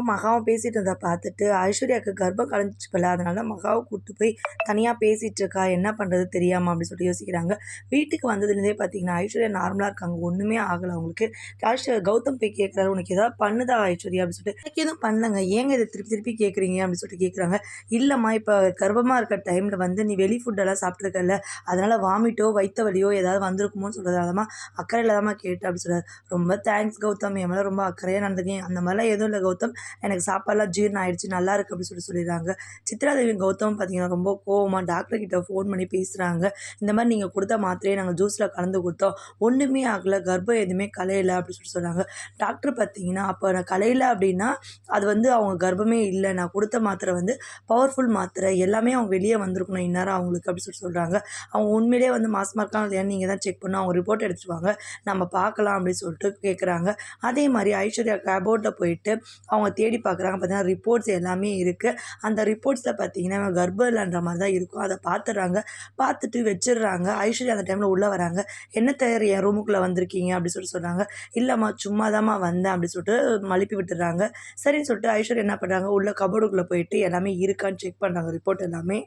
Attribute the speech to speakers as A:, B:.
A: மகாவும் பேசிட்டு இருந்ததை பார்த்துட்டு ஐஸ்வர்யாவுக்கு கர்ப்பம் கலைஞ்சிச்சு போல, அதனால மகாவை கூப்பிட்டு போய் தனியாக பேசிகிட்டு இருக்கா, என்ன பண்ணுறது தெரியாமல் அப்படின்னு சொல்லிட்டு யோசிக்கிறாங்க. வீட்டுக்கு வந்ததுலேருந்தே பார்த்தீங்கன்னா ஐஸ்வர்யா நார்மலாக இருக்காங்க, ஒன்றுமே ஆகலை அவங்களுக்கு. கௌதம் போய் கேட்குறாரு, உனக்கு ஏதாவது பண்ணுதா ஐஸ்வர்யா அப்படின்னு சொல்லிட்டு. எனக்கு எதுவும் பண்ணலங்க, ஏங்க இதை திருப்பி திருப்பி கேட்குறீங்க அப்படின்னு சொல்லிட்டு கேட்குறாங்க. இல்லைம்மா, இப்போ கர்ப்பமாக இருக்க டைமில் வந்து நீ வெளி ஃபுட்டெல்லாம் சாப்பிட்ருக்கல, அதனால் வாமிட்டோ வயிற்று வலியோ ஏதாவது வந்திருக்குமோன்னு சொல்கிறதாலமா அக்கறையில் தான்மா கேட்டேன் அப்படின்னு சொல்கிறார். ரொம்ப தேங்க்ஸ் கௌதம், என் மேலே ரொம்ப அக்கறையாக நடந்துக்கேன், அந்த மாதிரிலாம் எதுவும் இல்லை கௌதம், எனக்கு சாப்பாடுலாம் ஜீரணம் ஆயிடுச்சு, நல்லா இருக்குது அப்படின்னு சொல்லிடுறாங்க. சித்ராதேவி கௌதம் பார்த்தீங்கன்னா ரொம்ப கோவமாக டாக்டர் கிட்ட ஃபோன் பண்ணி பேசுகிறாங்க. இந்த மாதிரி நீங்கள் கொடுத்த மாத்திரையை நாங்கள் ஜூஸில் கலந்து கொடுத்தோம், ஒன்றுமே ஆகலை, கர்ப்பம் எதுவுமே கலையலை அப்படின்னு சொல்கிறாங்க. டாக்டர் பார்த்தீங்கன்னா அப்போ நான் கலையலை அப்படின்னா அது வந்து அவங்க கர்ப்பமே இல்லை, நான் கொடுத்த மாத்திரை வந்து பவர்ஃபுல் மாத்திரை, எல்லாமே அவங்க வெளியே வந்திருக்கணும் இந்நேரம் அவங்களுக்கு அப்படின்னு சொல்கிறாங்க. அவங்க உண்மையிலேயே வந்து மாசமாக இருக்காங்க இல்லையா, நீங்கள் தான் செக் பண்ணணும், அவங்க ரிப்போர்ட் எடுத்துட்டு வாங்க, நம்ம பார்க்கலாம் அப்படின்னு சொல்லிட்டு கேட்குறாங்க. அதே மாதிரி ஐஸ்வர்யா கேபோர்ட்டில் போயிட்டு அவங்க தேடி பார்க்குறாங்க. பார்த்தீங்கன்னா ரிப்போர்ட்ஸ் எல்லாமே இருக்குது. அந்த ரிப்போர்ட்ஸில் பார்த்தீங்கன்னா கர்ப்பம் இல்லைன்ற மாதிரி தான் இருக்கும். அதை பார்த்துடுறாங்க, பார்த்துட்டு வச்சிடுறாங்க. ஐஸ்வர்யா அந்த டைமில் உள்ளே வராங்க. என்ன தயார் என் ரூமுக்குள்ளே வந்திருக்கீங்க அப்படின்னு சொல்லிட்டு சொல்கிறாங்க. இல்லைம்மா சும்மா தாம்மா வந்தேன் அப்படின்னு சொல்லிட்டு மழுப்பி விட்டுடுறாங்க. சரின்னு சொல்லிட்டு ஐஸ்வர்யா என்ன பண்ணுறாங்க, உள்ள கபோர்டுக்குள்ளே போயிட்டு எல்லாமே இருக்கான்னு செக் பண்ணுறாங்க ரிப்போர்ட் எல்லாமே.